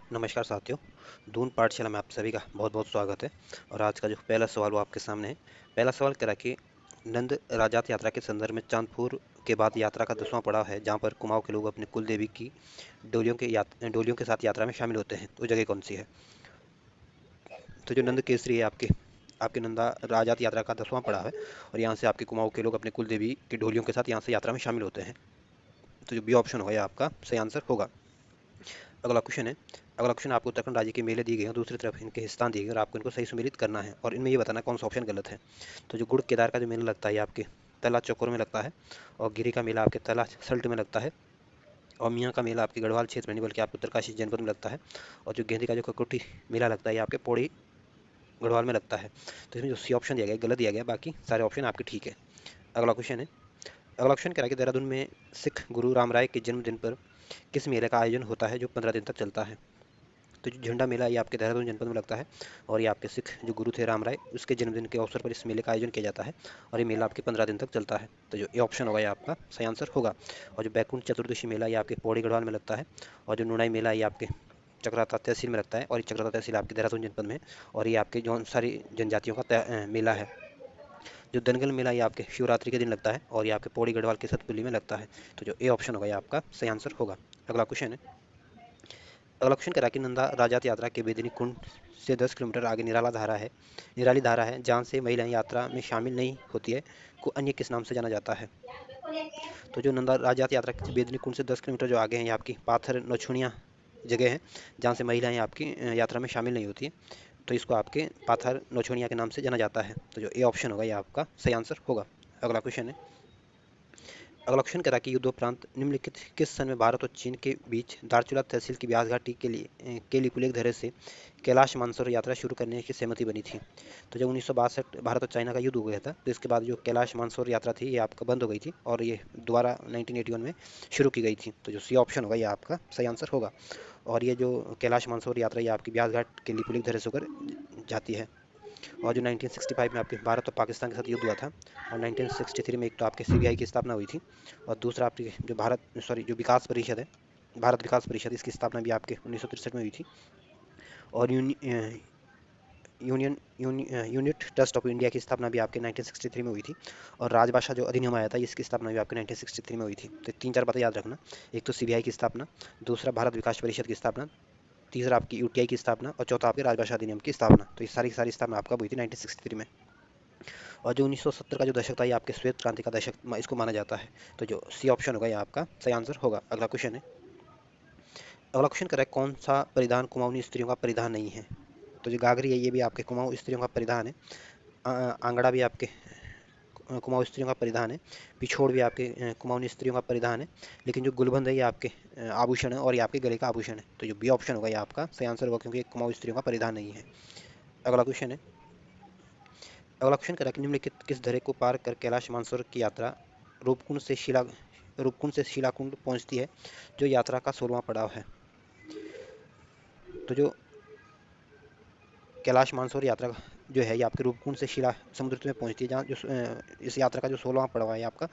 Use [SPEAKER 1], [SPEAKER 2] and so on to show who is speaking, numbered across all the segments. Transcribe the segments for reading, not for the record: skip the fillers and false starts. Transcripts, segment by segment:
[SPEAKER 1] नमस्कार साथियों। दून पाठशाला में आप सभी का बहुत बहुत स्वागत है। और आज का जो पहला सवाल वो आपके सामने है। पहला सवाल कह रहा है कि नंद राजात यात्रा के संदर्भ में चांदपुर के बाद यात्रा का 10वां पड़ाव है जहाँ पर कुमाऊं के लोग अपने कुल देवी की डोलियों के साथ यात्रा में शामिल होते हैं। वो जगह कौन सी है? तो जो नंद केसरी है आपके आपके नंदा राजात यात्रा का 10वां पड़ाव है। और यहाँ से आपके कुमाऊं के लोग अपने कुल देवी की डोलियों के साथ यहाँ से यात्रा में शामिल होते हैं। तो जो बी ऑप्शन होगा ये आपका सही आंसर होगा। अगला क्वेश्चन है। अगला क्वेश्चन आपको उत्तराखंड राज्य के मेले दिए गए हैं, दूसरी तरफ इनके स्थान दिए गए और आपको इनको सही सुमेलित करना है और इनमें ये बताना कौन सा ऑप्शन गलत है। तो जो गुड़ केदार का जो मेला लगता है ये आपके तला चौकोर में लगता है। और गिरी का मेला आपके तला सल्ट में लगता है। और मियाँ का मेला आपके गढ़वाल क्षेत्र में नहीं बल्कि आपके उत्तरकाशी जनपद में लगता है। और जो गेंदे का जो ककुटी मेला लगता है ये आपके पौड़ी गढ़वाल में लगता है। तो इसमें जो सी ऑप्शन दिया गया है गलत दिया गया है, बाकी सारे ऑप्शन आपके ठीक है। अगला क्वेश्चन है। अगला क्वेश्चन कह रहा है कि देहरादून में सिख गुरु राम राय के जन्मदिन पर किस मेले का आयोजन होता है जो 15 दिन तक चलता है? तो जो झंडा मेला ये आपके देहरादून जनपद में लगता है। और ये आपके सिख जो गुरु थे राम राय उसके जन्मदिन के अवसर पर इस मेले का आयोजन किया जाता है। और ये मेला आपके 15 दिन तक चलता है। तो जो ये ऑप्शन होगा ये आपका सही आंसर होगा। और जो बैकुंठ चतुर्दशी मेला ये आपके पौड़ी गढ़वाल में लगता है। और जो नुनाई मेला ये आपके चक्राता तहसील में लगता है और ये चक्राता तहसील आपके देहरादून जनपद में है। और ये आपके जो सारी जनजातियों का मेला है। जो दनगल मेला ये आपके शिवरात्रि के दिन लगता है और ये आपके पौड़ी गढ़वाल के सतपुली में लगता है। तो जो ए ऑप्शन होगा ये आपका सही आंसर होगा। अगला क्वेश्चन है। अगला क्वेश्चन करा कि नंदा राजात यात्रा के बेदिनी कुंड से 10 किलोमीटर आगे निराली धारा है जहाँ से महिलाएं यात्रा में शामिल नहीं होती है को अन्य किस नाम से जाना जाता है? तो जो नंदा राजात यात्रा के बेदिनी कुंड से 10 किलोमीटर जो आगे हैं ये आपकी पाथर नछुनिया जगह है जहाँ से महिलाएं आपकी यात्रा में शामिल नहीं होती है। तो इसको आपके पाथर नछुनिया के नाम से जाना जाता है। तो जो ए ऑप्शन होगा ये आपका सही आंसर होगा। अगला क्वेश्चन है। अगला क्वेश्चन कह रहा है कि युद्धोपरांत निम्नलिखित किस सन में भारत और चीन के बीच दारचूला तहसील की ब्यास घाटी के लिपुलेख धरे से कैलाश मानसरोवर यात्रा शुरू करने की सहमति बनी थी? तो जब 1962 भारत और चाइना का युद्ध हो गया था तो इसके बाद जो कैलाश मानसरोवर यात्रा थी ये आपका बंद हो गई थी और ये दोबारा 1981 में शुरू की गई थी। तो जो सी ऑप्शन होगा ये आपका सही आंसर होगा। और ये जो कैलाश मानसरोवर यात्रा ये आपकी ब्यास घाट के लिपुलेख धरे से होकर जाती है। और जो 1965 में आपके भारत और पाकिस्तान के साथ युद्ध हुआ था। और 1963 में एक तो आपके सीबीआई की स्थापना हुई थी। और दूसरा आपकी जो जो विकास परिषद है, भारत विकास परिषद, इसकी स्थापना भी आपके 1963 में हुई थी। और यूनिट ट्रस्ट ऑफ इंडिया की स्थापना भी आपके 1963 में हुई थी। और राजभाषा जो अधिनियम आया था इसकी स्थापना भी आपके 1963 में हुई थी। तो तीन चार बातें याद रखना। एक तो सीबीआई की स्थापना, दूसरा भारत विकास परिषद की स्थापना, तीसरा आपकी यूटीआई की स्थापना और चौथा आपके राजभाषा अधिनियम की स्थापना। तो ये सारी की सारी स्थापना आपका हुई थी 1963 में। और जो 1970 का जो दशक था ये आपके श्वेत क्रांति का दशक इसको माना जाता है। तो जो सी ऑप्शन होगा ये आपका सही आंसर होगा। अगला क्वेश्चन है। अगला क्वेश्चन कर रहा है कौन सा परिधान कुमाऊनी स्त्रियों का परिधान नहीं है? तो जो गागरी है ये भी आपके कुमाऊं स्त्रियों का परिधान है। आंगड़ा भी आपके कुमाऊं स्त्रियों का परिधान है। पिछोड़ भी आपके कुमाऊनी स्त्रियों का परिधान है। लेकिन जो गुलबंद है ये आपके आभूषण है और ये आपके गले का आभूषण है। तो जो बी ऑप्शन होगा ये आपका सही आंसर होगा क्योंकि कुमाऊं स्त्रियों का परिधान नहीं है। अगला क्वेश्चन है। अगला क्वेश्चन करा कि निम्नलिखित किस दर्रे को पार कर कैलाश मानसरोवर की यात्रा रूपकुंड से शिला रूपकुंड से शिलाकुंड पहुंचती है जो यात्रा का 16वां पड़ाव है? तो जो कैलाश मानसरोवर यात्रा जो है ये आपके रूपकुंड से शिला समुद्र में पहुंचती है जहाँ इस यात्रा का जो 16वां पड़ाव है ये आपका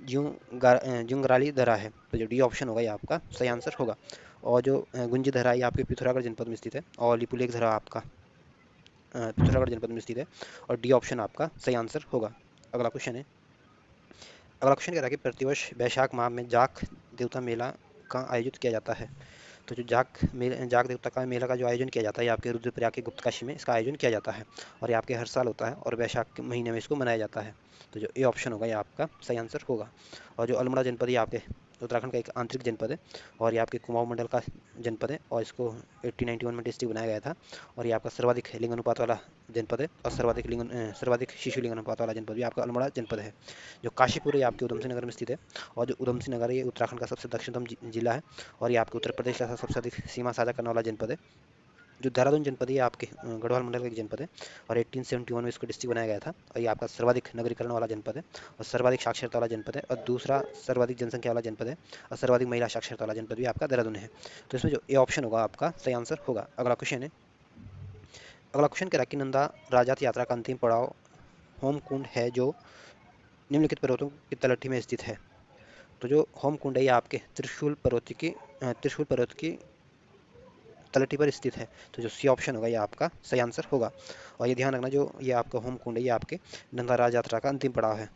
[SPEAKER 1] जुंगराली दर्रा है। तो जो डी ऑप्शन होगा ये आपका सही आंसर होगा। और जो गुंजी दर्रा है ये आपके पिथौरागढ़ जनपद में स्थित है। और लिपुलेख दर्रा आपका पिथौरागढ़ जनपद में स्थित है। और डी ऑप्शन आपका सही आंसर होगा। अगला क्वेश्चन है। अगला क्वेश्चन कह रहा है कि प्रतिवर्ष वैशाख माह में जाख देवता मेला का आयोजित किया जाता है। तो जो जाग देवता का मेला का जो आयोजन किया जाता है ये आपके रुद्रप्रयाग के गुप्तकाशी में इसका आयोजन किया जाता है। और ये आपके हर साल होता है और वैशाख के महीने में इसको मनाया जाता है। तो जो ए ऑप्शन होगा ये आपका सही आंसर होगा। और जो अल्मोड़ा जनपद ये आपके उत्तराखंड का एक आंतरिक जनपद है। और ये आपके कुमाऊं मंडल का जनपद है और इसको 1891 में डिस्ट्रिक्ट बनाया गया था। और ये आपका सर्वाधिक लिंग अनुपात वाला जनपद है और सर्वाधिक शिशु लिंग अनुपात वाला जनपद भी आपका अल्मोड़ा जनपद है। जो काशीपुर है ये आपके उधमसिंह नगर में स्थित है। और जो उधमसिंह नगर है ये उत्तराखंड का सबसे दक्षिणतम जिला है। और ये आपके उत्तर प्रदेश का सबसे अधिक सीमा साझा करने वाला जनपद है। जो देहरादून जनपद है ये आपके गढ़वाल मंडल का एक जनपद है। और 1871 में इसको डिस्ट्रिक्ट बनाया गया था। और ये आपका सर्वाधिक नगरीकरण वाला जनपद है और सर्वाधिक साक्षरता वाला जनपद है और दूसरा सर्वाधिक जनसंख्या वाला जनपद है और सर्वाधिक महिला साक्षरता वाला जनपद भी आपका देहरादून है। तो इसमें जो ए ऑप्शन होगा आपका सही आंसर होगा। अगला क्वेश्चन है। अगला क्वेश्चन कह रहा है कि नंदा राजात यात्रा का अंतिम पड़ाव होम कुंड है जो निम्नलिखित पर्वतों की तलहटी में स्थित है। तो जो होम कुंड है ये आपके त्रिशूल पर्वत की तलहटी पर स्थित है। तो जो सी ऑप्शन होगा ये आपका सही आंसर होगा। और ये ध्यान रखना, जो ये आपका होम कुंड है ये आपके नंदा राज यात्रा का अंतिम पड़ाव है।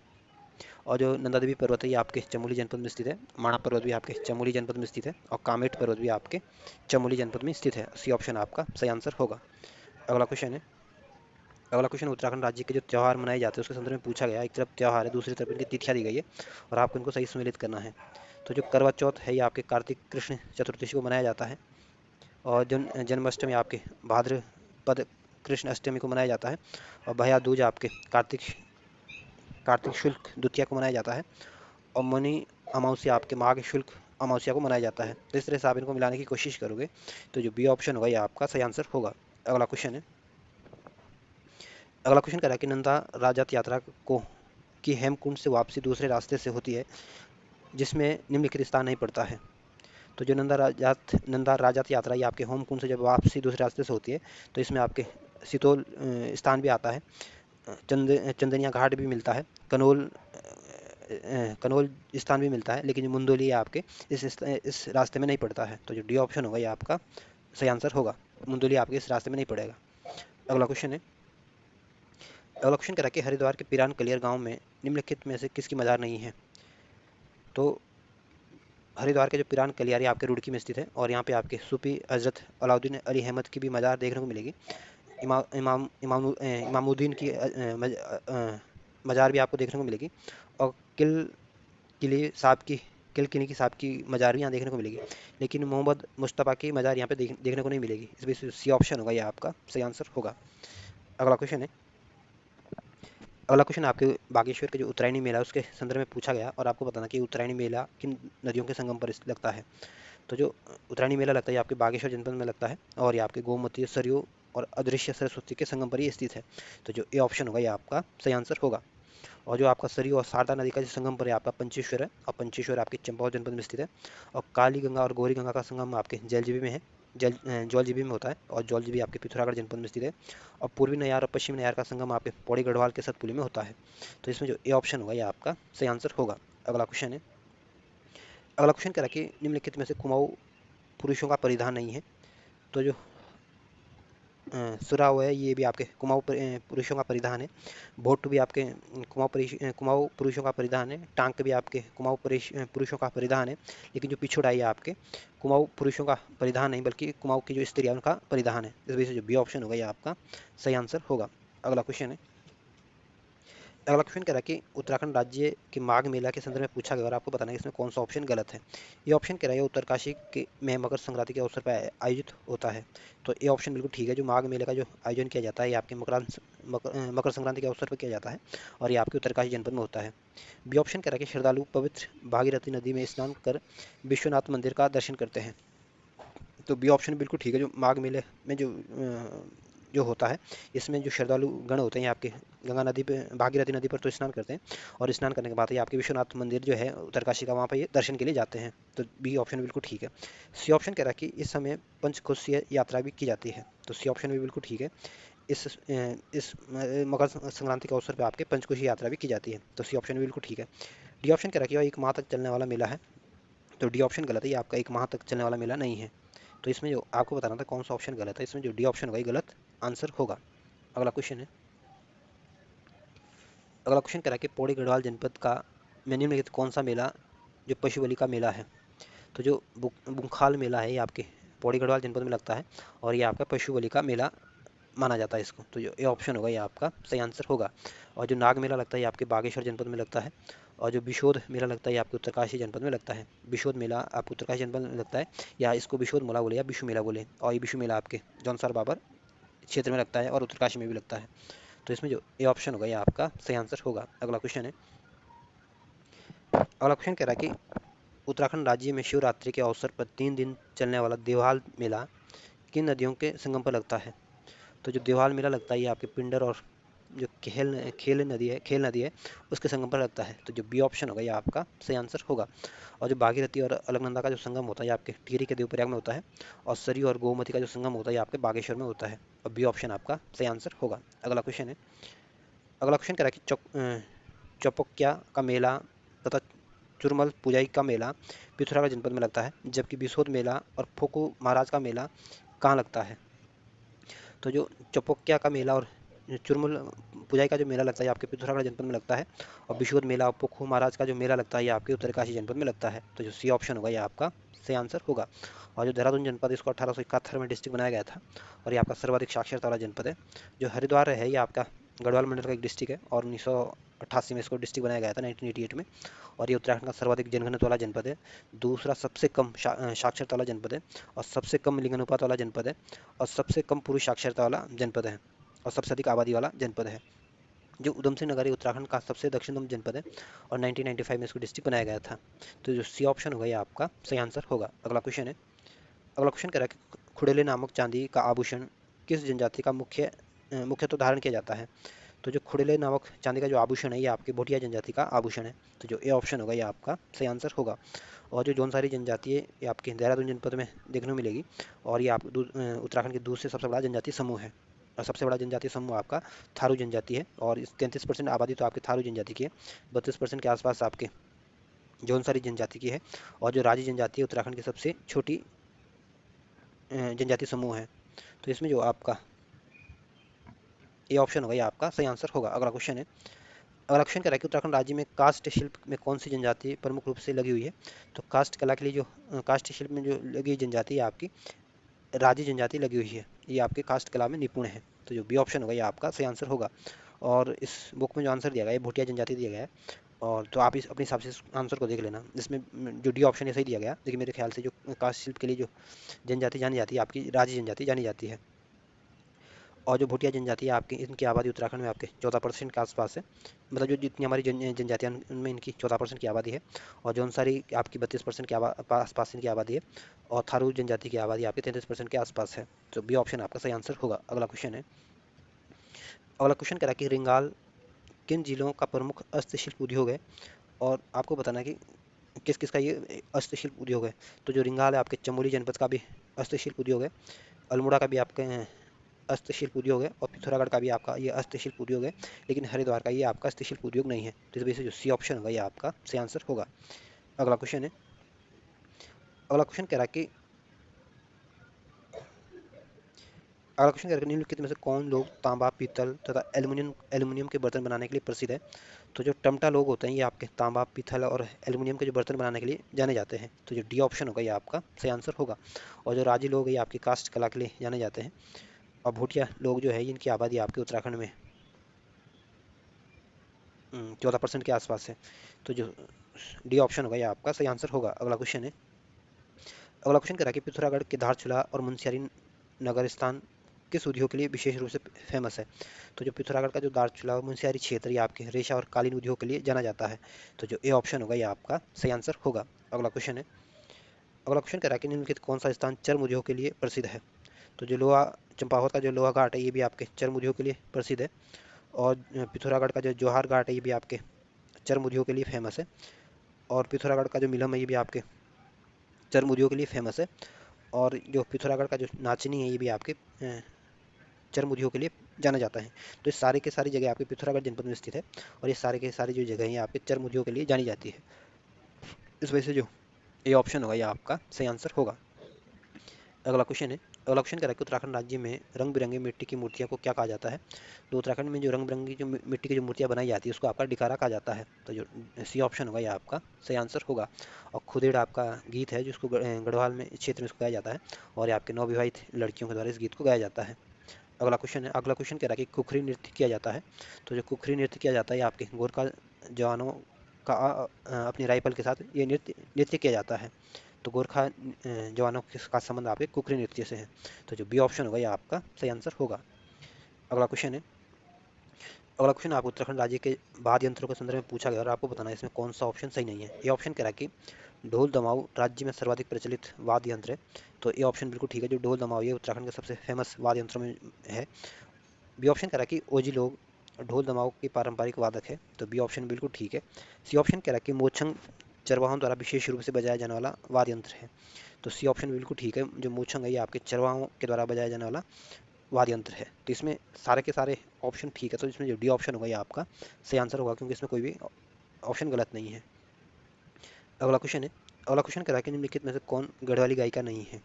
[SPEAKER 1] और जो नंदा देवी पर्वत है ये आपके चमोली जनपद में स्थित है। माणा पर्वत भी आपके चमोली जनपद में स्थित है। और कामेट पर्वत भी आपके चमोली जनपद में स्थित है। सी ऑप्शन आपका सही आंसर होगा। अगला क्वेश्चन है, अगला क्वेश्चन उत्तराखंड राज्य के जो त्यौहार मनाए जाते हैं उसके संदर्भ में पूछा गया। एक तरफ त्यौहार है, दूसरी तरफ इनकी तिथियां दी गई है और आपको इनको सही सम्मिलित करना है। तो जो करवा चौथ है ये आपके कार्तिक कृष्ण चतुर्दशी को मनाया जाता है। और जन्माष्टमी आपके भाद्रपद कृष्ण अष्टमी को मनाया जाता है। और भैया दूज आपके कार्तिक कार्तिक शुल्क द्वितीया को मनाया जाता है। और मनी अमावस्या आपके माघ शुल्क अमावस्या को मनाया जाता है। तो इस तरह से आप इनको मिलाने की कोशिश करोगे तो जो बी ऑप्शन होगा ये आपका सही आंसर होगा। अगला क्वेश्चन है, अगला क्वेश्चन कह रहा है कि नंदा राजत यात्रा को की हेमकुंड से वापसी दूसरे रास्ते से होती है जिसमें निम्नलिखित स्थान नहीं पड़ता है। तो जो नंदा राजत यात्रा ये आपके होम कुंड से जब वापसी दूसरे रास्ते से होती है तो इसमें आपके सितोल स्थान भी आता है, चंदनिया घाट भी मिलता है, कनोल स्थान भी मिलता है, लेकिन जो मुंदोली है आपके इस रास्ते में नहीं पड़ता है। तो जो डी ऑप्शन होगा ये आपका सही आंसर होगा। मुंदोली आपके इस रास्ते में नहीं पड़ेगा। अगला क्वेश्चन है, अगला क्वेश्चन कह रहा है कि हरिद्वार के पिरान कलियर गांव में निम्नलिखित में से किसकी मजार नहीं है। तो हरिद्वार के जो पिरान कलियारी आपके रुड़की में स्थित है और यहाँ पे आपके सूफी हजरत अलाउद्दीन अली अहमद की भी मजार देखने को मिलेगी। इमामुद्दीन की मजार भी आपको देखने को मिलेगी। और किले साहब की किले की साहब की मजार भी यहाँ देखने को मिलेगी। लेकिन मोहम्मद मुस्तफ़ा की मजार यहाँ पे देखने को नहीं मिलेगी। इस वजह से सी ऑप्शन होगा ये आपका सही आंसर होगा। अगला क्वेश्चन है, अगला क्वेश्चन आपके बागेश्वर के जो उत्तरायणी मेला है उसके संदर्भ में पूछा गया और आपको बताना कि उत्तरायणी मेला किन नदियों के संगम पर लगता है। तो जो उत्तरायणी मेला लगता है ये आपके बागेश्वर जनपद में लगता है और ये आपके गोमती सरयू और अदृश्य सरस्वती के संगम पर ही स्थित है। तो जो ए ऑप्शन होगा ये आपका सही आंसर होगा। और जो आपका सरयू और शारदा नदी का जो संगम पर है आपका पंचेश्वर है और पंचेश्वर आपके चंपावत जनपद में स्थित है। और काली गंगा और गौरी गंगा का संगम आपके जलजीबी में है, जौलजीबी में होता है और जौलजीबी आपके पिथौरागढ़ जनपद में स्थित है। और पूर्वी नयार और पश्चिमी नयार का संगम आपके पौड़ी गढ़वाल के सतपुली में होता है। तो इसमें जो ए ऑप्शन होगा ये आपका सही आंसर होगा। अगला क्वेश्चन है, अगला क्वेश्चन कह रहा है कि निम्नलिखित में से कुमाऊं पुरुषों का परिधान नहीं है। तो जो सुराव है ये भी आपके कुमाऊं पुरुषों का परिधान है। भोट भी आपके कुमाऊं पुरुषों का परिधान है। टांक भी आपके कुमाऊं पुरुषों का परिधान है। लेकिन जो पिछुड़ा है आपके कुमाऊं पुरुषों का परिधान नहीं बल्कि कुमाऊं की जो स्त्री है उनका परिधान है। इस वजह से जो बी ऑप्शन होगा ये आपका सही आंसर होगा। अगला क्वेश्चन है, अगला क्वेश्चन कह रहा है कि उत्तराखंड राज्य के माघ मेला के संदर्भ में पूछा गया और आपको बताना है कि इसमें कौन सा ऑप्शन गलत है। ये ऑप्शन कह रहा है उत्तरकाशी के में मकर संक्रांति के अवसर पर आयोजित होता है। तो ये ऑप्शन बिल्कुल ठीक है। जो माघ मेले का जो आयोजन किया जाता है ये आपके मकर संक्रांति के अवसर पर किया जाता है और ये आपके उत्तरकाशी जनपद में होता है। बी ऑप्शन कह रहा है कि श्रद्धालु पवित्र भागीरथी नदी में स्नान कर विश्वनाथ मंदिर का दर्शन करते हैं। तो बी ऑप्शन बिल्कुल ठीक है। जो माघ मेले में जो होता है इसमें जो श्रद्धालु गण होते हैं आपके गंगा नदी पे भागीरथी नदी पर तो स्नान करते हैं और स्नान करने के बाद ये आपके विश्वनाथ मंदिर जो है उत्तरकाशी का वहाँ पर ये दर्शन के लिए जाते हैं। तो बी ऑप्शन बिल्कुल ठीक है। सी ऑप्शन कह रहा है कि इस समय पंचकोशीय यात्रा भी की जाती है। तो सी ऑप्शन भी बिल्कुल ठीक है। इस मकर संक्रांति के अवसर पर आपके पंचकोशी यात्रा भी की जाती है। तो सी ऑप्शन भी बिल्कुल ठीक है। डी ऑप्शन कह रहा है कि यह एक माह तक चलने वाला मेला है। तो डी ऑप्शन गलत है। ये आपका एक माह तक चलने वाला मेला नहीं है। तो इसमें जो आपको बताना था कौन सा ऑप्शन गलत है, इसमें जो डी ऑप्शन होगा ये गलत आंसर होगा। अगला क्वेश्चन है, अगला क्वेश्चन कह रहा है कि पौड़ी गढ़वाल जनपद का में निम्नलिखित कौन सा मेला जो पशु बलि का मेला है। तो जो बुंखाल मेला है ये आपके पौड़ी गढ़वाल जनपद में लगता है और ये आपका पशु बलि का मेला माना जाता है इसको। तो जो ये ऑप्शन होगा ये आपका सही आंसर होगा। और जो नाग मेला लगता है ये आपके बागेश्वर जनपद में लगता है। और जो बिशोद मेला लगता है ये आपके उत्तरकाशी जनपद में लगता है। बिशोद मेला आपको उत्तरकाशी जनपद में लगता है या इसको बिशोद मेला बोले या बिशु मेला बोले। और ये बिशु मेला आपके जौनसार बाबर क्षेत्र में लगता है और उत्तरकाशी में भी लगता है। तो इसमें जो ए ऑप्शन होगा ये आपका सही आंसर होगा। अगला क्वेश्चन है, अगला क्वेश्चन कह रहा है कि उत्तराखंड राज्य में शिवरात्रि के अवसर पर 3 दिन चलने वाला देवहाल मेला किन नदियों के संगम पर लगता है। तो जो देवहाल मेला लगता है ये आपके पिंडर और जो खेल नदी है उसके संगम पर लगता है। तो जो बी ऑप्शन होगा ये आपका सही आंसर होगा। और जो भागीरथी और अलकनंदा का जो संगम होता है ये आपके टिहरी के देवप्रयाग में होता है। और सरयू और गोमती का जो संगम होता है ये आपके बागेश्वर में होता है। और बी ऑप्शन आपका सही आंसर होगा। अगला क्वेश्चन है, अगला क्वेश्चन कह रहा है कि चौपक्या का मेला तथा चुरमल पुजाई का मेला पिथौरागढ़ जनपद में लगता है, जबकि बिसोद मेला और फोकू महाराज का मेला कहाँ लगता है? तो जो चौपोक्या का मेला और चुरमुल पुजाई का जो मेला लगता है ये आपके पिथौरागढ़ जनपद में लगता है। और विशुद्ध मेला पोखू महाराज का जो मेला लगता है ये आपके उत्तरकाशी जनपद में लगता है। तो जो सी ऑप्शन होगा ये आपका सही आंसर होगा। और जो देहरादून जनपद है इसको 1871 में डिस्ट्रिक्ट बनाया गया था और ये आपका सर्वाधिक साक्षरता वाला जनपद है। जो हरिद्वार है ये आपका गढ़वाल मंडल का एक डिस्ट्रिक्ट है और 1988 में इसको डिस्ट्रिक्ट बनाया गया था 1988 में। और ये उत्तराखंड का सर्वाधिक जनघनत्व वाला जनपद है। दूसरा सबसे कम साक्षरता वाला जनपद है और सबसे कम लिंगानुपात वाला जनपद है और सबसे कम पुरुष साक्षरता वाला जनपद है और सबसे अधिक आबादी वाला जनपद है। जो उधम सिंह नगर उत्तराखंड का सबसे दक्षिणतम जनपद है और 1995 में इसको डिस्ट्रिक्ट बनाया गया था। तो जो सी ऑप्शन होगा ये आपका सही आंसर होगा। अगला क्वेश्चन है। अगला क्वेश्चन कह रहा है कि खुड़ेले नामक चांदी का आभूषण किस जनजाति का मुख्यतः धारण किया जाता है? तो जो खुड़ेले नामक चांदी का जो आभूषण है ये आपके भोटिया जनजाति का आभूषण है। तो जो ए ऑप्शन होगा ये आपका सही आंसर होगा। और जो जौनसारी जनजाति है ये आपके देहरादून जनपद में देखने को मिलेगी और ये आप उत्तराखंड के दूसरे सबसे बड़ा जनजातीय समूह है। और सबसे बड़ा जनजातीय समूह आपका थारू जनजाति है और इस 33% आबादी तो आपके थारू जनजाति की है। 32% के आसपास आपके जौनसारी जनजाति की है। और जो राजी जनजाति है उत्तराखंड की सबसे छोटी जनजातीय समूह है। तो इसमें जो आपका ये ऑप्शन होगा ये आपका सही आंसर होगा। अगला क्वेश्चन है। अगला क्वेश्चन कह रहा है कि उत्तराखंड राज्य में कास्ट शिल्प में कौन सी जनजाति प्रमुख रूप से लगी हुई है? तो कास्ट कला के लिए जो कास्ट शिल्प में जो लगी हुई जनजाति है आपकी राजी जनजाति लगी हुई है। ये आपके कास्ट कला में निपुण है। तो जो बी ऑप्शन होगा ये आपका सही आंसर होगा। और इस बुक में जो आंसर दिया गया है भोटिया जनजाति दिया गया है। और तो आप इस अपने हिसाब से इस आंसर को देख लेना। इसमें जो डी ऑप्शन है सही दिया गया, लेकिन मेरे ख्याल से जो कास्ट शिल्प के लिए जो जनजाति जानी जाती है आपकी राजी जनजाति जानी जाती है। और जो भोटिया जनजाति है आपकी इनकी आबादी उत्तराखंड में आपके 14% के आसपास है। मतलब जो जितनी हमारी जनजातियाँ उनमें इनकी 14% की आबादी है। और जौनसारी आपकी 32% के आसपास इनकी आबादी है। और थारू जनजाति की आबादी आपकी 33% के आसपास है। तो बी ऑप्शन आपका सही आंसर होगा। अगला क्वेश्चन है। अगला क्वेश्चन कह रहा है कि रिंगाल किन जिलों का प्रमुख हस्तशिल्प उद्योग है? और आपको बताना है कि किस किस का ये हस्तशिल्प उद्योग है। तो जो रिंगाल है आपके चमोली जनपद का भी हस्तशिल्प उद्योग है। अल्मोड़ा का भी आपके हस्तशिल्प उद्योग है और पिथौरागढ़ का भी आपका ये हस्तशिल्प उद्योग है। लेकिन हरिद्वार का ये आपका हस्तशिल्प उद्योग नहीं है। तो इस वजह से जो सी ऑप्शन होगा ये आपका सही आंसर होगा। अगला क्वेश्चन है। अगला क्वेश्चन कह रहा है कि अगला क्वेश्चन कह रहा है कि निम्नलिखित में से कौन लोग तांबा पीतल तथा एल्यूमिनियम के बर्तन बनाने के लिए प्रसिद्ध है? तो जो टमटा लोग होते हैं ये आपके तांबा पीतल और एल्यूमिनियम के जो बर्तन बनाने के लिए जाने जाते हैं। तो जो डी ऑप्शन होगा ये आपका सही आंसर होगा। और जो राजी लोग हैं ये आपकी कास्ट कला के लिए जाने जाते हैं। और भूटिया लोग जो है इनकी आबादी आपके उत्तराखंड में 14% के आसपास है। तो जो डी ऑप्शन होगा ये आपका सही आंसर होगा। अगला क्वेश्चन है। अगला क्वेश्चन कह रहा है कि पिथौरागढ़ के धारचूला और मुनस्यारी नगर स्थान किस उद्योग के लिए विशेष रूप से फेमस है? तो जो पिथौरागढ़ का जो दारचूला और मुनस्यारी क्षेत्र ये आपके रेशा और कालीन उद्योग के लिए जाना जाता है। तो जो ए ऑप्शन होगा ये आपका सही आंसर होगा। अगला क्वेश्चन है। अगला क्वेश्चन कह रहा है कि निम्नलिखित कौन सा स्थान चर्म उद्योग के लिए प्रसिद्ध है? तो जो लोहा चंपावत का जो लोहा घाट है ये भी आपके चर्म उद्योग के लिए प्रसिद्ध है। और पिथौरागढ़ का जो जौहार घाट है ये भी आपके चर्म उद्योग के लिए फेमस है। और पिथौरागढ़ का जो मिलम है ये भी आपके चर्म उद्योग के लिए फेमस है। और जो पिथौरागढ़ का जो नाचनी है ये भी आपके चर्म उद्योग के लिए जाना जाता है। तो इस सारे के सारी जगह आपके पिथौरागढ़ जनपद में स्थित है। और ये सारे के सारी जो जगह हैं आपके चर्म उद्योग के लिए जानी जाती है। इस वजह से जो ये ऑप्शन होगा ये आपका सही आंसर होगा। अगला क्वेश्चन है। अगला क्वेश्चन कह रहा है कि उत्तराखंड राज्य में रंग बिरंगी मिट्टी की मूर्तियों को क्या कहा जाता है? तो उत्तराखंड में जो रंग बिरंगी जो मिट्टी की जो मूर्तियाँ बनाई जाती है उसको आपका डिकारा कहा जाता है। तो जो सी ऑप्शन होगा ये आपका सही आंसर होगा। और खुदेड़ आपका गीत है जिसको गढ़वाल में क्षेत्र में इसको गाया जाता है। और ये आपके नवविवाहित लड़कियों के द्वारा इस गीत को गाया जाता है। अगला क्वेश्चन है। अगला क्वेश्चन कह रहा है कि कुखरी नृत्य किया जाता है। तो जो कुखरी नृत्य किया जाता है ये आपके गोरखा जवानों का अपनी राइफल के साथ ये नृत्य नृत्य किया जाता है। तो गोरखा जवानों का संबंध आपके कुकरी नृत्य से है। तो जो बी ऑप्शन होगा ये आपका सही आंसर होगा। अगला क्वेश्चन है। अगला क्वेश्चन आपको उत्तराखंड राज्य के वाद्य यंत्रों के संदर्भ में पूछा गया और आपको बताना है इसमें कौन सा ऑप्शन सही नहीं है। ये ऑप्शन कह रहा है कि ढोल दमाऊ राज्य में सर्वाधिक प्रचलित वाद्य यंत्र है। तो ये ऑप्शन बिल्कुल ठीक है। जो ढोल दमाऊ ये उत्तराखंड के सबसे फेमस वाद्य यंत्रों में है। बी ऑप्शन कह रहा है कि ओजी लोग ढोल दमाऊ के पारंपरिक वादक है। तो बी ऑप्शन बिल्कुल ठीक है। सी ऑप्शन कह रहा है कि मोछंग चरवाहों द्वारा विशेष रूप से बजाया जाने वाला वाद्य यंत्र है। तो सी ऑप्शन बिल्कुल ठीक है। जो मूछंग है ये आपके चरवाहों के द्वारा बजाया जाने वाला वाद्य यंत्र है। तो इसमें सारे के सारे ऑप्शन ठीक है। तो इसमें जो डी ऑप्शन होगा ये आपका सही आंसर होगा क्योंकि इसमें कोई भी ऑप्शन गलत नहीं है। अगला क्वेश्चन है। अगला क्वेश्चन कह रहा है कि निम्नलिखित में से कौन गढ़वाली गायिका नहीं है?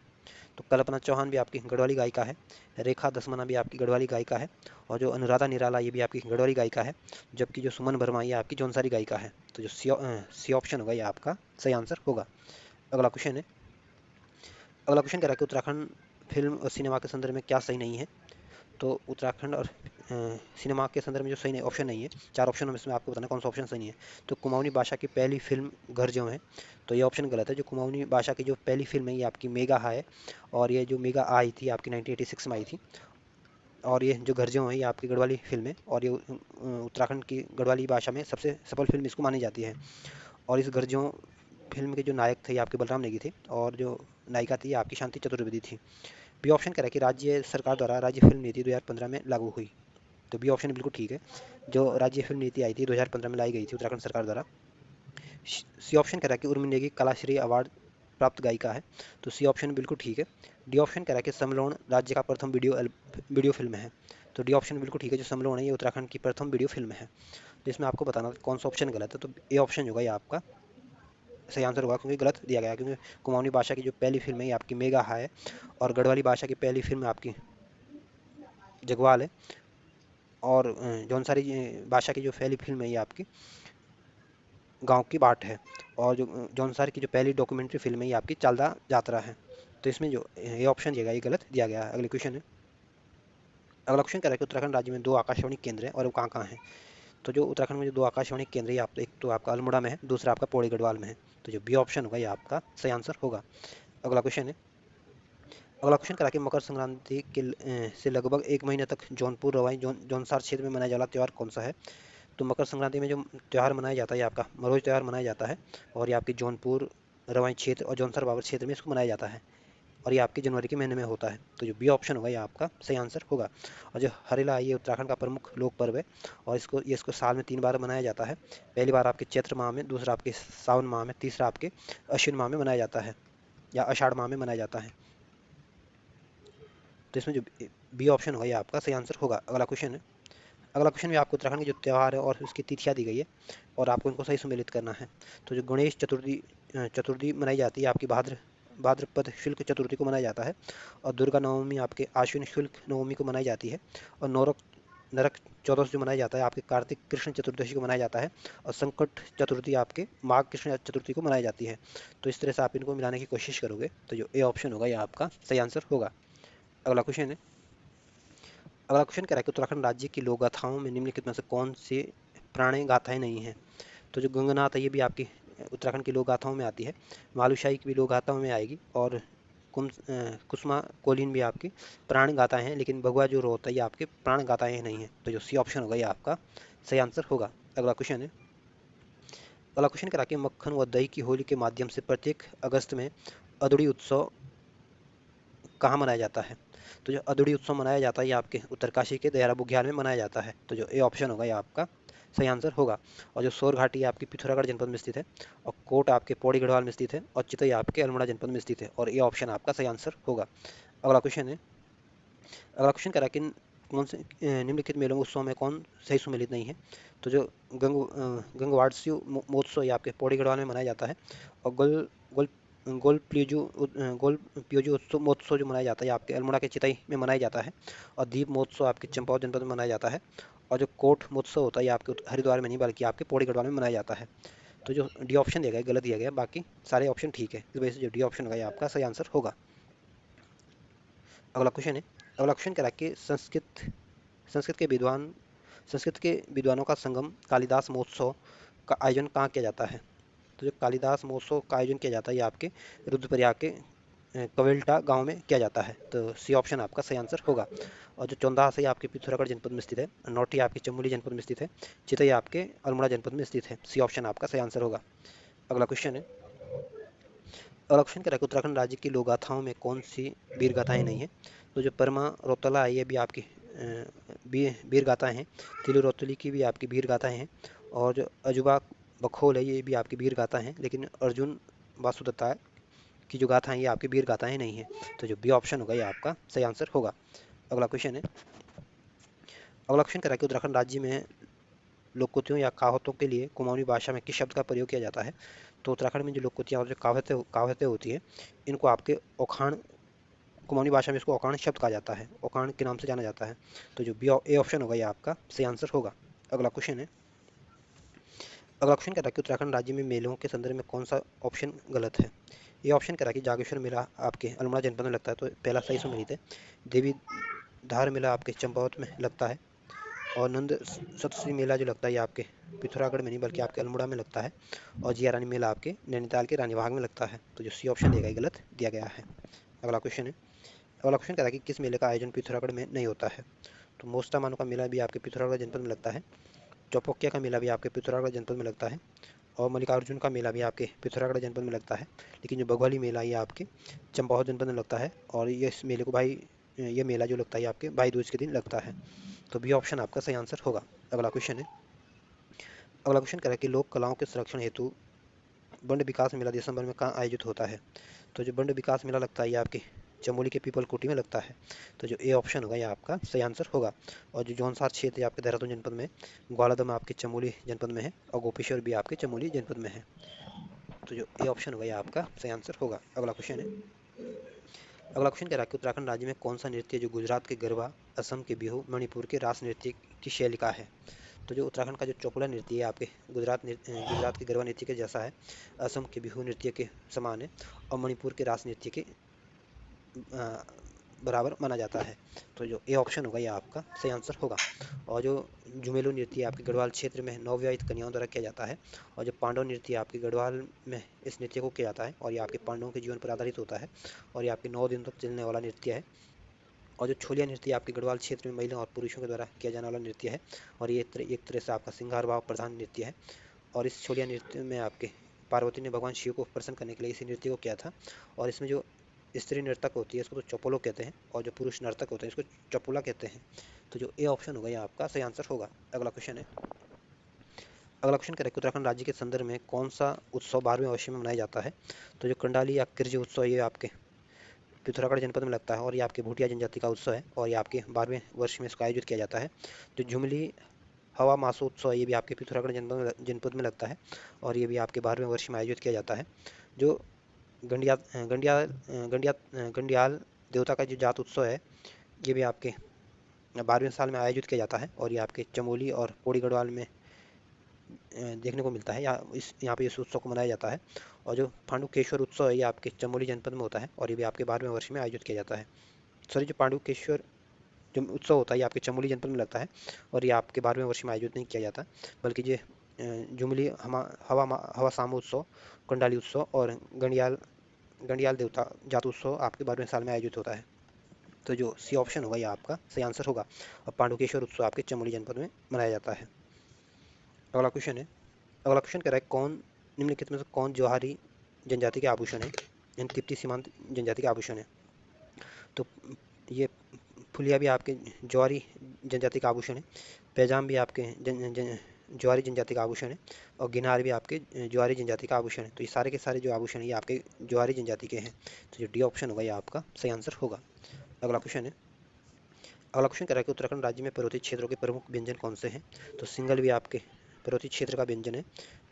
[SPEAKER 1] तो कल्पना चौहान भी आपकी गढ़वाली गायिका है, रेखा दसमना भी आपकी गढ़वाली गायिका है, और जो अनुराधा निराला ये भी आपकी गढ़वाली गायिका है, जबकि जो सुमन वर्मा ये आपकी जौनसारी गायिका है। तो जो सी ऑप्शन होगा ये आपका सही आंसर होगा। अगला क्वेश्चन है, अगला क्वेश्चन कह रहा है कि उत्तराखंड फिल्म और सिनेमा के संदर्भ में क्या सही नहीं है। तो उत्तराखंड और सिनेमा के संदर्भ में जो सही नहीं ऑप्शन नहीं है, चार ऑप्शन में इसमें आपको बताना कौन सा ऑप्शन सही नहीं है। तो कुमाऊनी भाषा की पहली फिल्म घर जो है, तो ये ऑप्शन गलत है। जो कुमाऊनी भाषा की जो पहली फिल्म है ये आपकी मेगा है, और ये जो मेगा आई थी आपकी 1986 में आई थी। और ये जो घर जो है ये आपकी गढ़वाली फिल्म है, और ये उत्तराखंड की गढ़वाली भाषा में सबसे सफल फिल्म इसको मानी जाती है। और इस घर जो फिल्म के जो नायक थे ये आपके बलराम नेगी थे, और जो नायिका थी ये आपकी शांति चतुर्वेदी थी। बी ऑप्शन कह रहा है कि राज्य सरकार द्वारा राज्य फिल्म नीति 2015 में लागू हुई। तो बी ऑप्शन बिल्कुल ठीक है, जो राज्य फिल्म नीति आई थी 2015 में लाई गई थी उत्तराखंड सरकार द्वारा। सी ऑप्शन कह रहा है कि उर्मी नेगी कलाश्री अवार्ड प्राप्त गायिका है। तो सी ऑप्शन बिल्कुल ठीक है। डी ऑप्शन कह रहा है कि समलोन राज्य का प्रथम वीडियो फिल्म है। तो डी ऑप्शन बिल्कुल ठीक है, जो समलोन है ये उत्तराखंड की प्रथम वीडियो फिल्म है। तो इसमें आपको बताना कौन सा ऑप्शन गलत है। तो ए ऑप्शन होगा ये आपका सही आंसर होगा, क्योंकि गलत दिया गया है, क्योंकि कुमाऊनी भाषा की जो पहली फिल्म है ये आपकी मेगा है, और गढ़वाली भाषा की पहली फिल्म आपकी जगवाल है, और जौनसारी भाषा की जो पहली फिल्म है ये आपकी गांव की बाट है, और जो जौनसारी की जो पहली डॉक्यूमेंट्री फिल्म है ये आपकी चालदा यात्रा है। तो इसमें जो ये ऑप्शन दिया गया ये गलत दिया गया है। अगले क्वेश्चन है, अगला क्वेश्चन कह रहा है कि उत्तराखंड राज्य में दो आकाशवाणी केंद्र हैं और वो कहाँ कहाँ हैं। तो जो उत्तराखंड में जो दो आकाशवाणी केंद्र है आप, एक तो आपका अल्मोड़ा में है, दूसरा आपका पौड़ी गढ़वाल में है। तो जो बी ऑप्शन होगा ये आपका सही आंसर होगा। अगला क्वेश्चन है, अगला क्वेश्चन करा कि मकर संक्रांति के से लगभग एक महीने तक जौनपुर रवाई जौनसार क्षेत्र में मनाया जाने वाला त्यौहार कौन सा है। तो मकर संक्रांति में जो त्यौहार मनाया जाता है ये आपका मरोज त्यौहार मनाया जाता है, और ये आपकी जौनपुर रवाई क्षेत्र और जौनसर बाबर क्षेत्र में इसको मनाया जाता है, और ये आपके जनवरी के महीने में होता है। तो जो बी ऑप्शन होगा ये आपका सही आंसर होगा। और जो हरेला ये उत्तराखंड का प्रमुख लोक पर्व है, और इसको साल में 3 बार मनाया जाता है। पहली बार आपके चैत्र माह में, दूसरा आपके सावन माह में, तीसरा आपके अश्विन माह में मनाया जाता है, या आषाढ़ माह में मनाया जाता है। तो इसमें जो बी ऑप्शन होगा ये आपका सही आंसर होगा। अगला क्वेश्चन है, अगला क्वेश्चन भी आपको उत्तराखंड के जो त्यौहार है और उसकी तिथियाँ दी गई है, और आपको इनको सही सम्मिलित करना है। तो जो गणेश चतुर्थी मनाई जाती है आपकी भाद्रपद शुक्ल चतुर्थी को मनाया जाता है, और दुर्गा नवमी आपके आश्विन शुक्ल नवमी को मनाई जाती है, और नरक चौदस जो मनाया जाता है आपके कार्तिक कृष्ण चतुर्दशी को मनाया जाता है, और संकट चतुर्थी आपके माघ कृष्ण चतुर्थी को मनाई जाती है। तो इस तरह से आप इनको मिलाने की कोशिश करोगे तो जो ए ऑप्शन होगा ये आपका सही आंसर होगा। अगला क्वेश्चन है, अगला क्वेश्चन कह रहा है कि उत्तराखंड राज्य की लोक गाथाओं में निम्नलिखित में से कौन सी पुरानी गाथाएं नहीं हैं। तो जो गंगनाथ है ये भी आपकी उत्तराखंड की लोक गाथाओं में आती है, मालूशाही की भी लोक गाथाओं में आएगी, और कुसुमा कोलिन भी आपकी प्राण गाथाएं हैं, लेकिन भगवा जो रोहता है ये आपके प्राण गाथाएं नहीं है। तो जो सी ऑप्शन होगा ये आपका सही आंसर होगा। अगला क्वेश्चन है, अगला क्वेश्चन करा कि मक्खन व दही की होली के माध्यम से प्रत्येक अगस्त में अदुड़ी उत्सव कहाँ मनाया जाता है। तो जो अदुड़ी उत्सव मनाया जाता है ये आपके उत्तरकाशी के दयारा बुग्याल में मनाया जाता है। तो जो ए ऑप्शन होगा ये आपका सही आंसर होगा। और जो सोर घाटी आपकी पिथौरागढ़ जनपद में स्थित है, और कोट आपके पौड़ी गढ़वाल में स्थित है, और चितई आपके अल्मोड़ा जनपद में स्थित है, और ये ऑप्शन आपका सही आंसर होगा। अगला क्वेश्चन है, अगला क्वेश्चन करा कि कौन से निम्नलिखित मेलों उत्सव में कौन सही सुमेलित नहीं है। तो जो गंगवाड़स्यू महोत्सव ये आपके पौड़ी गढ़वाल में मनाया जाता है, और गोल गोल प्योजू उत्सव महोत्सव जो मनाया जाता है आपके अल्मोड़ा के चितई में मनाया जाता है, और दीप महोत्सव आपके चंपावत जनपद में मनाया जाता है, और जो कोट महोत्सव होता है ये आपके हरिद्वार में नहीं बल्कि आपके पौड़ी गढ़वाल में मनाया जाता है। तो जो डी ऑप्शन दिया गया है गलत दिया गया है, बाकी सारे ऑप्शन ठीक है, इस वजह से जो डी ऑप्शन होगा ये आपका सही आंसर होगा। अगला क्वेश्चन है, अगला क्वेश्चन कह रहा है कि संस्कृत के विद्वान संस्कृत के विद्वानों का संगम कालिदास महोत्सव का आयोजन कहाँ किया जाता है। तो जो कालिदास महोत्सव का आयोजन किया जाता है ये आपके रुद्रप्रयाग के कवेल्टा गांव में किया जाता है। तो सी ऑप्शन आपका सही आंसर होगा। और जो चौंदास है आपके पिथौरागढ़ जनपद में स्थित है, नौटी आपके चमोली जनपद में स्थित है, चितई आपके अल्मोड़ा जनपद में स्थित है। सी ऑप्शन आपका सही आंसर होगा। अगला क्वेश्चन है, अगला क्वेश्चन कह रहा है कि उत्तराखंड राज्य की लोक गाथाओं में कौन सी वीर गाथाएं नहीं है। तो जो परमा रोतला है ये भी आपकी वीर गाथाएं हैं, तिलु रोतली की भी आपकी वीर गाथाएं हैं, और जो अजूबा बखोल है ये भी आपकी वीर गाथाएं हैं, लेकिन अर्जुन वासुदत्ता की जो गाथाएं ये आपकी वीर गाथाएं नहीं है। तो जो बी ऑप्शन होगा ये आपका सही आंसर होगा। अगला क्वेश्चन है, अगला क्वेश्चन कह रहा है कि उत्तराखंड राज्य में लोकोक्तियों या कहावतों के लिए कुमाऊनी भाषा में किस शब्द का प्रयोग किया जाता है। तो उत्तराखंड में जो लोकोक्तियाँ और जो कहावतें कहावतें होती हैं, इनको आपके उखाण कुमाऊनी भाषा में इसको औकाण शब्द कहा जाता है, औकाण के नाम से जाना जाता है। तो जो बी ए ऑप्शन होगा ये आपका सही आंसर होगा। अगला क्वेश्चन है, अगला क्वेश्चन कह रहा है कि उत्तराखंड राज्य में मेलों के संदर्भ में कौन सा ऑप्शन गलत है। ये ऑप्शन कह रहा है कि जागेश्वर मेला आपके अल्मोड़ा जनपद में लगता है, तो पहला सही सुमेलित है। देवी धार मेला आपके चंपावत में लगता है, और नंद सतश्री मेला जो लगता है ये आपके पिथौरागढ़ में नहीं बल्कि आपके अल्मोड़ा में लगता है, और जिया रानी मेला आपके नैनीताल के रानी बाग में लगता है। तो जो सी ऑप्शन देगा ये गलत दिया गया है। अगला क्वेश्चन है, अगला क्वेश्चन कह रहा है कि किस मेले का आयोजन पिथौरागढ़ में नहीं होता है। तो मोस्टा मानो का मेला भी आपके पिथौरागढ़ जनपद में लगता है, चौपोकिया का मेला भी आपके पिथौरागढ़ जनपद में लगता है, और मल्लिकार्जुन का मेला भी आपके पिथौरागढ़ जनपद में लगता है। लेकिन जो बघवाली मेला ये आपके चंपावत जनपद में लगता है, और ये इस मेले को ये मेला जो लगता है आपके भाई दूज के दिन लगता है। तो बी ऑप्शन आपका सही आंसर होगा। अगला क्वेश्चन है, अगला क्वेश्चन कह रहा है कि लोक कलाओं के संरक्षण हेतु बंड विकास मेला दिसंबर में कहाँ आयोजित होता है। तो जो बंड विकास मेला लगता है ये आपके चमोली के पीपल कुटी में लगता है। तो जो ए ऑप्शन होगा ये आपका सही आंसर होगा। और जो जौनसार क्षेत्र है आपके देहरादून जनपद में, ग्वालादम आपके चमोली जनपद में है, और गोपेश्वर भी आपके चमोली जनपद में है। तो जो ए ऑप्शन होगा ये आपका सही आंसर होगा। अगला क्वेश्चन है, अगला क्वेश्चन कह रहा है कि उत्तराखंड राज्य में कौन सा नृत्य जो गुजरात के गरबा, असम के बिहू, मणिपुर के रास नृत्य की शैली का है। तो जो उत्तराखंड का जो चोपड़ा नृत्य है आपके गुजरात के गरबा नृत्य के जैसा है, असम के बिहू नृत्य के समान है, और मणिपुर के रास नृत्य के अ, बराबर माना जाता है। तो जो ए ऑप्शन होगा ये आपका सही आंसर होगा। और जो झुमेलू नृत्य आपके गढ़वाल क्षेत्र में नवविवाहित कन्याओं द्वारा किया जाता है, और जो पांडव नृत्य आपके गढ़वाल में इस नृत्य को किया जाता है, और ये आपके पांडवों के जीवन पर आधारित होता है, और ये आपके 9 दिन तक चलने वाला नृत्य है। और जो छोलिया नृत्य आपके गढ़वाल क्षेत्र में महिलाओं और पुरुषों के द्वारा किया जाने वाला नृत्य है, और ये एक तरह से आपका सिंगार भाव प्रधान नृत्य है। और इस छोलिया नृत्य में आपके पार्वती ने भगवान शिव को प्रसन्न करने के लिए इसी नृत्य को किया था। और इसमें जो स्त्री नर्तक होती है इसको तो चपोलो कहते हैं, और जो पुरुष नर्तक होते हैं इसको चपोला कहते हैं। तो जो ए ऑप्शन होगा ये आपका सही आंसर होगा। अगला क्वेश्चन है, अगला क्वेश्चन करें कि उत्तराखंड राज्य के संदर्भ में कौन सा उत्सव 12वें वर्ष में मनाया जाता है। तो जो कंडाली या किरजी उत्सव ये आपके पिथौरागढ़ जनपद में लगता है, और ये आपके भूटिया जनजाति का उत्सव है, और ये आपके 12वें वर्ष में इसका आयोजित किया जाता है। जो झुमली हवा मासोत्सव ये भी आपके पिथौरागढ़ जनपद में लगता है, और ये भी आपके 12वें वर्ष में आयोजित किया जाता है। जो गंडिया गंडिया गंडिया गंडियाल देवता का जो जात उत्सव है ये भी आपके 12वें साल में आयोजित किया जाता है, और ये आपके चमोली और पौड़ी गढ़वाल में देखने को मिलता है। यहाँ पे इस उत्सव को मनाया जाता है। और जो पांडुकेश्वर उत्सव है ये आपके चमोली जनपद में होता है, और ये भी आपके 12वें वर्ष में आयोजित किया जाता है। सॉरी, जो पांडुकेश्वर जो उत्सव होता है ये आपके चमोली जनपद में लगता है, और ये आपके 12वें वर्ष में आयोजित नहीं किया जाता, बल्कि ये जुमली हवा साम उत्सव, कंडाली उत्सव और गंडियाल गंडियाल देवता जात उत्सव आपके 12वें साल में आयोजित होता है। तो जो सी ऑप्शन होगा ये आपका सही आंसर होगा। और पांडुकेश्वर उत्सव आपके चमोली जनपद में मनाया जाता है। अगला क्वेश्चन है, अगला क्वेश्चन कह रहा है कौन निम्नलिखित में से कौन जौहरी जनजाति के आभूषण है, यानी तिप्ती सीमांत जनजाति के आभूषण है। तो ये फुलिया भी आपके जौहरी जनजाति का आभूषण है, पैजाम भी आपके जौहरी जनजाति का आभूषण है, और गिनार भी आपके जौहरी जनजाति का आभूषण है। तो ये सारे के सारे जो आभूषण है ये आपके जौहरी जनजाति के हैं। तो जो डी ऑप्शन होगा ये आपका सही आंसर होगा। अगला क्वेश्चन है, अगला क्वेश्चन कह रहा है कि उत्तराखंड राज्य में पर्वतीय क्षेत्रों के प्रमुख व्यंजन कौन से हैं। तो सिंगल भी आपके पर्वतीय क्षेत्र का व्यंजन है,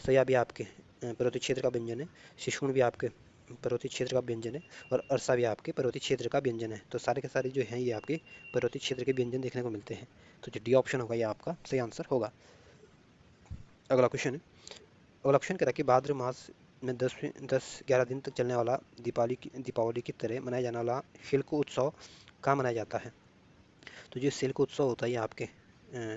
[SPEAKER 1] सया भी आपके पर्वतीय क्षेत्र का व्यंजन है, शिशुण भी आपके पर्वतीय क्षेत्र का व्यंजन है, और अरसा भी आपके पर्वतीय क्षेत्र का व्यंजन है। तो सारे के सारे जो हैं ये आपके पर्वतीय क्षेत्र के व्यंजन देखने को मिलते हैं। तो जो डी ऑप्शन होगा ये आपका सही आंसर होगा। अगला क्वेश्चन है, अगला क्वेश्चन कह रहा है कि भाद्र मास में 10-11 दिन तक चलने वाला दीपावली की तरह मनाया जाने वाला शिल्क उत्सव कहाँ मनाया जाता है। तो जो शिल्क उत्सव होता है ये आपके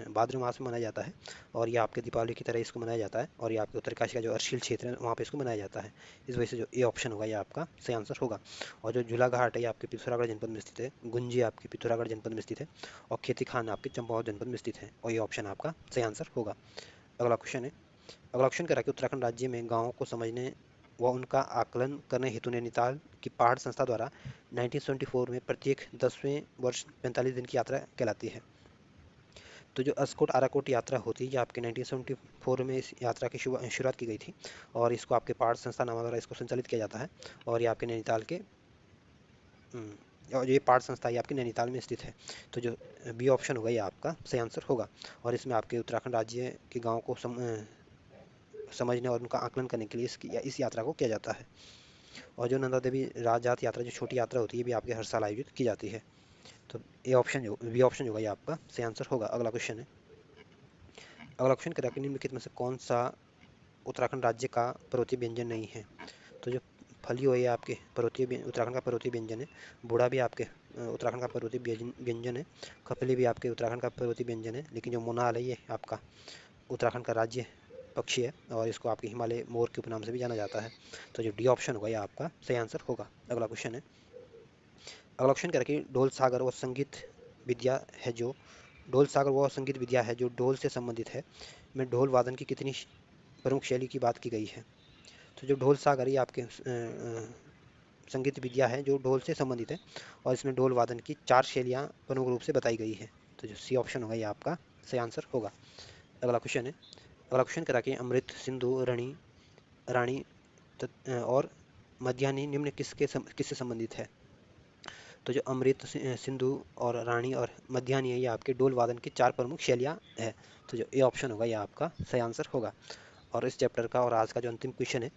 [SPEAKER 1] भाद्र मास में मनाया जाता है, और ये आपके दीपावली की तरह इसको मनाया जाता है, और ये आपके उत्तरकाशी का जो अर्शिल क्षेत्र है वहाँ पे इसको मनाया जाता है। इस वजह से जो ए ऑप्शन होगा ये आपका सही आंसर होगा। और जो झूला घाट है ये आपके पिथौरागढ़ जनपद में स्थित है, गुंजी आपके पिथौरागढ़ जनपद में स्थित है, और खेती खान आपके चंपावत जनपद में स्थित है, और ये ऑप्शन आपका सही आंसर होगा। अगला क्वेश्चन है, अगला क्वेश्चन कह रहा है कि उत्तराखंड राज्य में गाँवों को समझने व उनका आकलन करने हेतु नैनीताल की पहाड़ संस्था द्वारा 1974 में प्रत्येक 10वें वर्ष 45 दिन की यात्रा कहलाती है। तो जो अस्कोट आराकोट यात्रा होती है ये आपके 1974 में इस यात्रा की शुरुआत की गई थी, और इसको आपके पहाड़ संस्था नाम द्वारा इसको संचालित किया जाता है, और ये आपके नैनीताल के और ये पहाड़ संस्था ये आपके नैनीताल में स्थित है। तो जो बी ऑप्शन होगा ये आपका सही आंसर होगा। और इसमें आपके उत्तराखंड राज्य के गाँव को समझने और उनका आकलन करने के लिए इस यात्रा को किया जाता है। और जो नंदा देवी राजजात यात्रा, जो छोटी यात्रा होती है, ये भी आपके हर साल आयोजित की जाती है। तो ए ऑप्शन जो बी ऑप्शन होगा ये आपका सही आंसर होगा। अगला क्वेश्चन है। अगला क्वेश्चन करें कि निम्नलिखित में से कौन सा उत्तराखंड राज्य का पर्वतीय व्यंजन नहीं है। तो जो फलियो ये आपके उत्तराखंड का पर्वतीय व्यंजन है। बूढ़ा भी आपके उत्तराखंड का पर्वतीय व्यंजन है। खपली भी आपके उत्तराखंड का पर्वतीय व्यंजन है। लेकिन जो मोनाल है ये आपका उत्तराखंड का राज्य पक्षी है और इसको आपके हिमालय मोर के उपनाम से भी जाना जाता है। तो जो डी ऑप्शन होगा ये आपका सही आंसर होगा। अगला क्वेश्चन है। अगला क्वेश्चन क्या है कि ढोल सागर वह संगीत विद्या है जो ढोल से संबंधित है, में ढोल वादन की कितनी प्रमुख शैली की बात की गई है। तो जो ढोल सागर ये आपके संगीत विद्या है जो ढोल से संबंधित है और इसमें ढोल वादन की 4 शैलियाँ प्रमुख रूप से बताई गई है। तो जो सी ऑप्शन होगा ये आपका सही आंसर होगा। अगला क्वेश्चन है। अगला क्वेश्चन करा कि अमृत, सिंधु, रानी और मध्यान्ह निम्न किससे संबंधित है। तो जो अमृत, सिंधु और रानी और मध्यान्ह ये आपके ढोल वादन की 4 प्रमुख शैलियाँ है। तो जो ए ऑप्शन होगा ये आपका सही आंसर होगा। और इस चैप्टर का और आज का जो अंतिम क्वेश्चन है,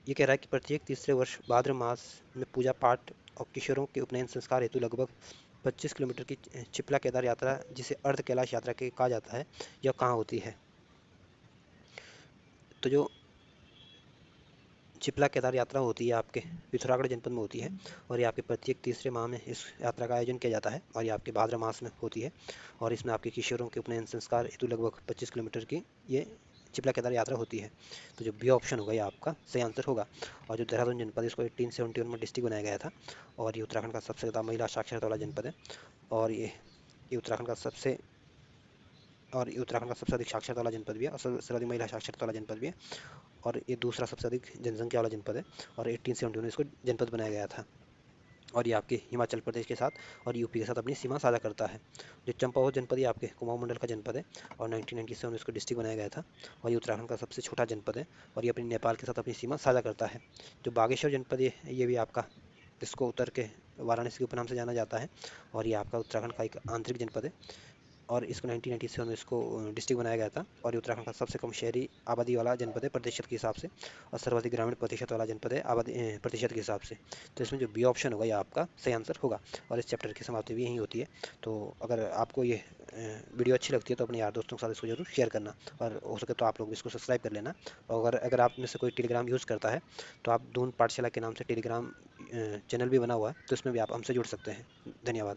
[SPEAKER 1] ये कह रहा है कि प्रत्येक तीसरे वर्ष भाद्र मास में पूजा पाठ और किशोरों के उपनयन संस्कार हेतु लगभग 25 किलोमीटर की चिपला केदार यात्रा, जिसे अर्ध कैलाश यात्रा के कहा जाता है, यह कहाँ होती है। तो जो चिपला केदार यात्रा होती है आपके पिथौरागढ़ जनपद में होती है और ये आपके प्रत्येक तीसरे माह में इस यात्रा का आयोजन किया जाता है और ये आपके भाद्र मास में होती है और इसमें आपके किशोरों के उपनयन संस्कार हेतु लगभग 25 किलोमीटर की ये चिपला केदार यात्रा होती है। तो जो बी ऑप्शन होगा ये आपका सही आंसर होगा। और जो देहरादून जनपद इसको 1871 में डिस्ट्रिक्ट बनाया गया था और ये उत्तराखंड का सबसे ज़्यादा महिला साक्षरता वाला जनपद है और ये उत्तराखंड का सबसे अधिक साक्षरता वाला जनपद भी है और सबसे अधिक महिला साक्षरता वाला जनपद भी है और ये दूसरा सबसे अधिक जनसंख्या वाला जनपद है और 1871 में इसको जनपद बनाया गया था और ये आपके हिमाचल प्रदेश के साथ और यूपी के साथ अपनी सीमा साझा करता है। जो चंपावत जनपद ये आपके कुमाऊं मंडल का जनपद है और 1997 में इसको डिस्ट्रिक्ट बनाया गया था और ये उत्तराखंड का सबसे छोटा जनपद है और ये अपनी नेपाल के साथ अपनी सीमा साझा करता है। जो बागेश्वर जनपद ये भी आपका, इसको उत्तर के वाराणसी के उपनाम से जाना जाता है और ये आपका उत्तराखंड का एक आंतरिक जनपद है और इसको 1997 में इसको डिस्ट्रिक्ट बनाया गया था और ये उत्तराखंड का सबसे कम शहरी आबादी वाला जनपद है प्रतिशत के हिसाब से और सर्वाधिक ग्रामीण प्रतिशत वाला जनपद है आबादी प्रतिशत के हिसाब से। तो इसमें जो बी ऑप्शन होगा ये आपका सही आंसर होगा और इस चैप्टर की समाप्ति भी यहीं होती है। तो अगर आपको ये वीडियो अच्छी लगती है तो अपने यार दोस्तों के साथ इसको जरूर शेयर करना और हो सके तो आप लोग इसको सब्सक्राइब कर लेना। और अगर आप में से कोई टेलीग्राम यूज़ करता है तो आप दून पाठशाला के नाम से टेलीग्राम चैनल भी बना हुआ है, तो इसमें भी आप हमसे जुड़ सकते हैं। धन्यवाद।